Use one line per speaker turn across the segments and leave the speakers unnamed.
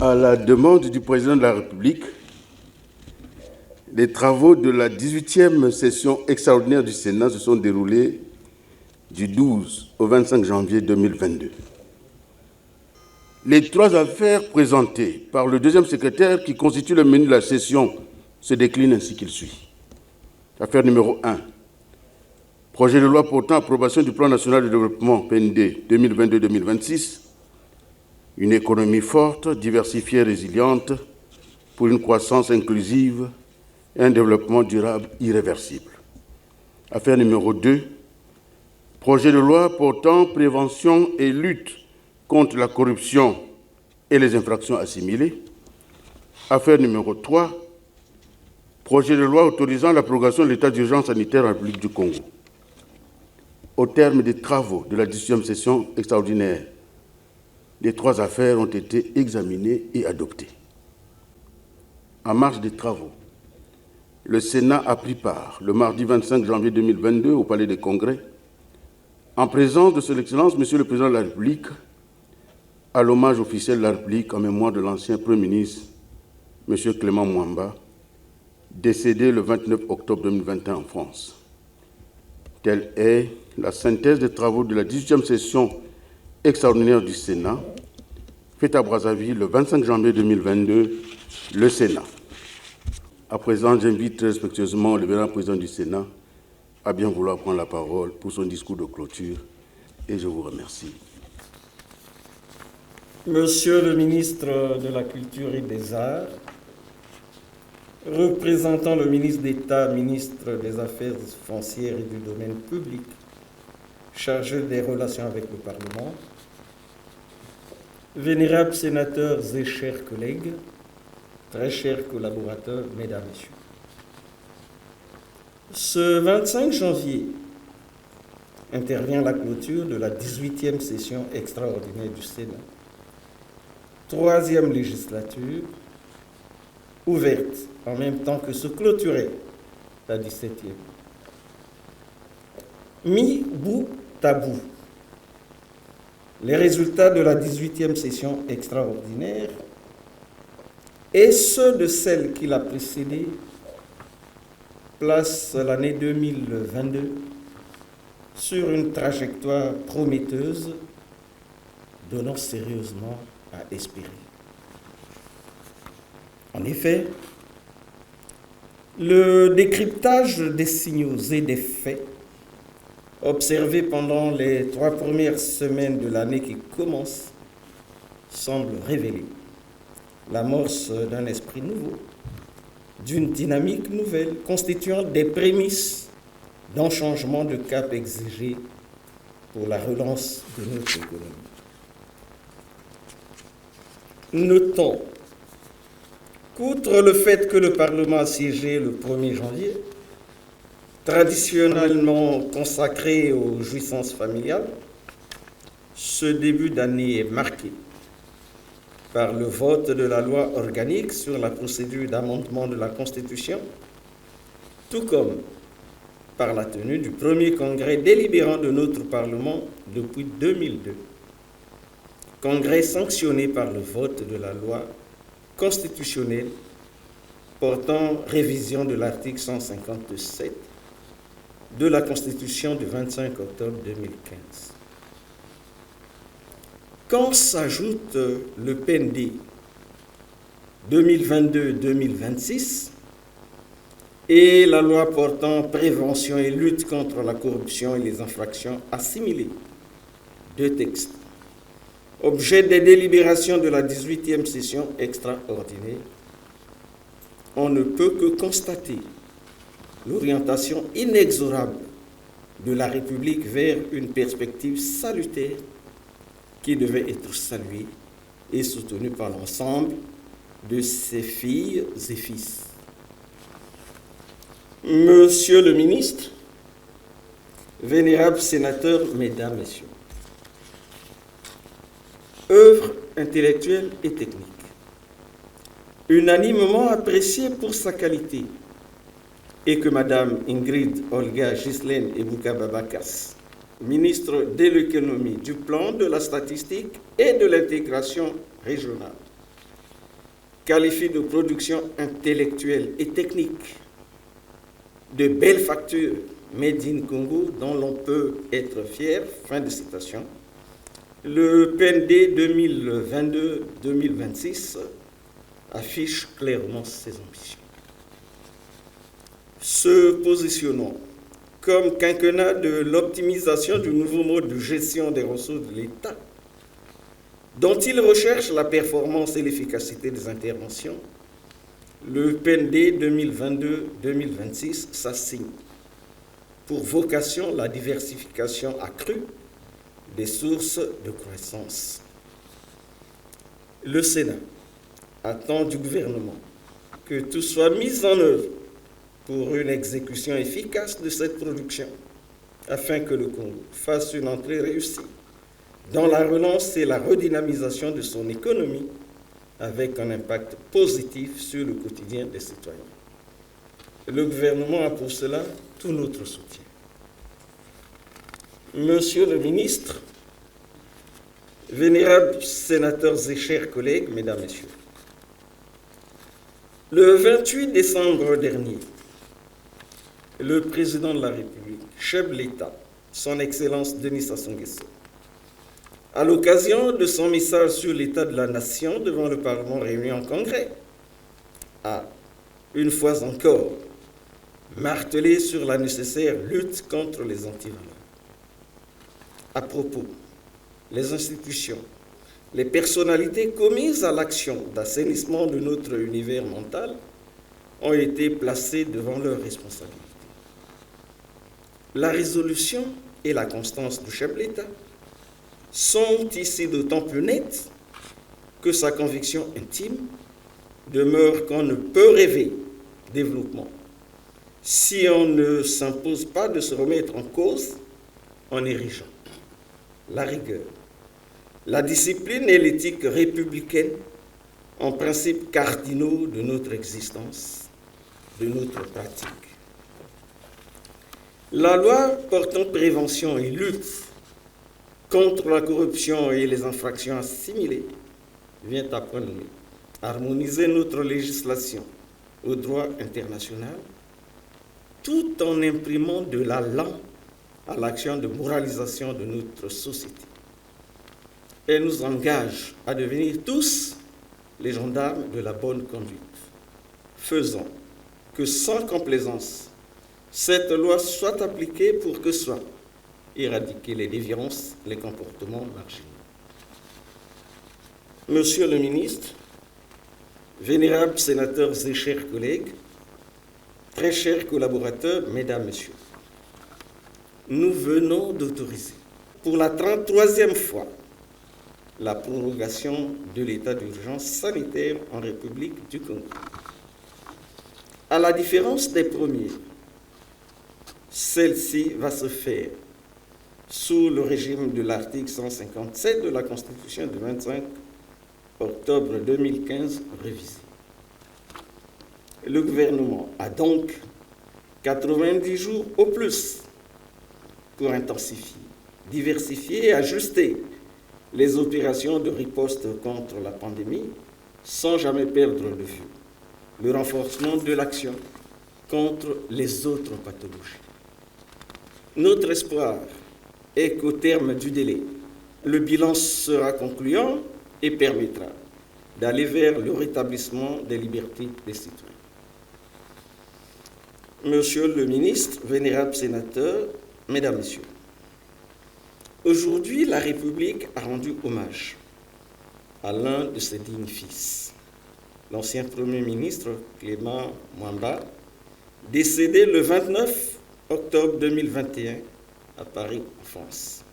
À la demande du président de la République, les travaux de la 18e session extraordinaire du Sénat se sont déroulés du 12 au 25 janvier 2022. Les trois affaires présentées par le deuxième secrétaire qui constituent le menu de la session se déclinent ainsi qu'il suit. Affaire numéro 1. Projet de loi portant approbation du plan national de développement PND 2022-2026, une économie forte, diversifiée et résiliente pour une croissance inclusive et un développement durable irréversible. Affaire numéro 2. Projet de loi portant prévention et lutte contre la corruption et les infractions assimilées. Affaire numéro 3. Projet de loi autorisant la prorogation de l'état d'urgence sanitaire en République du Congo. Au terme des travaux de la 18e session extraordinaire, les trois affaires ont été examinées et adoptées. En marge des travaux, le Sénat a pris part, le mardi 25 janvier 2022, au Palais des Congrès, en présence de Son Excellence, Monsieur le Président de la République, à l'hommage officiel de la République en mémoire de l'ancien Premier ministre, Monsieur Clément Mwamba, décédé le 29 octobre 2021 en France. Telle est la synthèse des travaux de la 18e session extraordinaire du Sénat, faite à Brazzaville le 25 janvier 2022, le Sénat. À présent, j'invite très respectueusement le vénérable président du Sénat à bien vouloir prendre la parole pour son discours de clôture et je vous remercie.
Monsieur le ministre de la Culture et des Arts, représentant le ministre d'État, ministre des Affaires foncières et du domaine public, chargé des relations avec le Parlement, vénérables sénateurs et chers collègues, très chers collaborateurs, mesdames, messieurs. Ce 25 janvier intervient la clôture de la 18e session extraordinaire du Sénat, troisième législature, ouverte en même temps que se clôturait la 17e. Mis bout à bout, les résultats de la 18e session extraordinaire et ceux de celle qui l'a précédée placent l'année 2022 sur une trajectoire prometteuse, donnant sérieusement à espérer. En effet, le décryptage des signaux et des faits observés pendant les 3 premières semaines de l'année qui commence semble révéler l'amorce d'un esprit nouveau, d'une dynamique nouvelle, constituant des prémices d'un changement de cap exigé pour la relance de notre économie. Notons qu'outre le fait que le Parlement a siégé le 1er janvier, traditionnellement consacré aux jouissances familiales, ce début d'année est marqué par le vote de la loi organique sur la procédure d'amendement de la Constitution, tout comme par la tenue du premier congrès délibérant de notre Parlement depuis 2002. Congrès sanctionné par le vote de la loi constitutionnelle portant révision de l'article 157 de la Constitution du 25 octobre 2015. Quand s'ajoute le PND 2022-2026 et la loi portant prévention et lutte contre la corruption et les infractions assimilées, deux textes, objet des délibérations de la 18e session extraordinaire, on ne peut que constater l'orientation inexorable de la République vers une perspective salutaire qui devait être saluée et soutenue par l'ensemble de ses filles et fils. Monsieur le ministre, vénérables sénateurs, mesdames, messieurs, œuvre intellectuelle et technique, unanimement appréciée pour sa qualité, et que Madame Ingrid Olga Ghislaine Ebouka-Babakas, ministre de l'économie, du plan, de la statistique et de l'intégration régionale, qualifie de production intellectuelle et technique, de belles factures made in Congo dont l'on peut être fier, fin de citation, le PND 2022-2026 affiche clairement ses ambitions. Se positionnant comme quinquennat de l'optimisation du nouveau mode de gestion des ressources de l'État, dont il recherche la performance et l'efficacité des interventions, le PND 2022-2026 s'assigne pour vocation la diversification accrue des sources de croissance. Le Sénat attend du gouvernement que tout soit mis en œuvre pour une exécution efficace de cette production, afin que le Congo fasse une entrée réussie dans la relance et la redynamisation de son économie, avec un impact positif sur le quotidien des citoyens. Le gouvernement a pour cela tout notre soutien. Monsieur le ministre, vénérables sénateurs et chers collègues, mesdames, messieurs, le 28 décembre dernier, le président de la République, chef de l'État, son Excellence Denis Sassou Nguesso, à l'occasion de son message sur l'état de la nation devant le Parlement réuni en congrès, a, une fois encore, martelé sur la nécessaire lutte contre les antivaleurs. À propos, les institutions, les personnalités commises à l'action d'assainissement de notre univers mental ont été placées devant leurs responsabilités. La résolution et la constance du chef de l'État sont ici d'autant plus nettes que sa conviction intime demeure qu'on ne peut rêver développement si on ne s'impose pas de se remettre en cause en érigeant la rigueur, la discipline et l'éthique républicaine en principes cardinaux de notre existence, de notre pratique. La loi portant prévention et lutte contre la corruption et les infractions assimilées vient à point nommé harmoniser notre législation au droit international tout en imprimant de l'allant à l'action de moralisation de notre société. Elle nous engage à devenir tous les gendarmes de la bonne conduite, faisant que sans complaisance, cette loi soit appliquée pour que soient éradiquer les déviances, les comportements marginaux. Monsieur le ministre, vénérables sénateurs et chers collègues, très chers collaborateurs, mesdames, messieurs, nous venons d'autoriser pour la 33e fois la prorogation de l'état d'urgence sanitaire en République du Congo. À la différence des premiers, celle-ci va se faire sous le régime de l'article 157 de la Constitution du 25 octobre 2015 révisée. Le gouvernement a donc 90 jours au plus pour intensifier, diversifier et ajuster les opérations de riposte contre la pandémie sans jamais perdre de vue le renforcement de l'action contre les autres pathologies. Notre espoir est qu'au terme du délai, le bilan sera concluant et permettra d'aller vers le rétablissement des libertés des citoyens. Monsieur le ministre, vénérables sénateurs, mesdames, messieurs, aujourd'hui, la République a rendu hommage à l'un de ses dignes fils, l'ancien Premier ministre Clément Mwamba, décédé le 29 octobre 2021 à Paris, en France.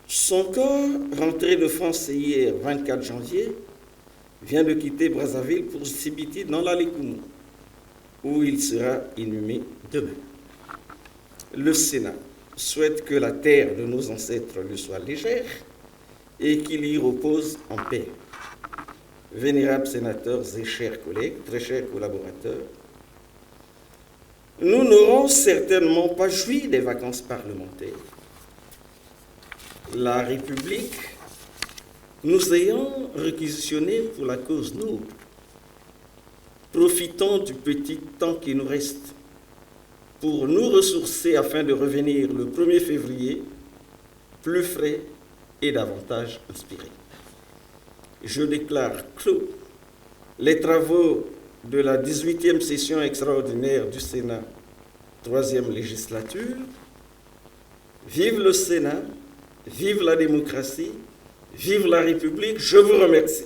Son corps, rentré de France hier 24 janvier, vient de quitter Brazzaville pour Sibiti dans l'Alikoumou, où il sera inhumé demain. Le Sénat souhaite que la terre de nos ancêtres lui soit légère et qu'il y repose en paix. Vénérables sénateurs et chers collègues, très chers collaborateurs, nous n'aurons certainement pas joui des vacances parlementaires. La République nous ayons réquisitionné pour la cause noble. Profitons du petit temps qui nous reste pour nous ressourcer afin de revenir le 1er février plus frais et davantage inspirés. Je déclare clos les travaux de la 18e session extraordinaire du Sénat, 3e législature. Vive le Sénat, vive la démocratie, vive la République, je vous remercie.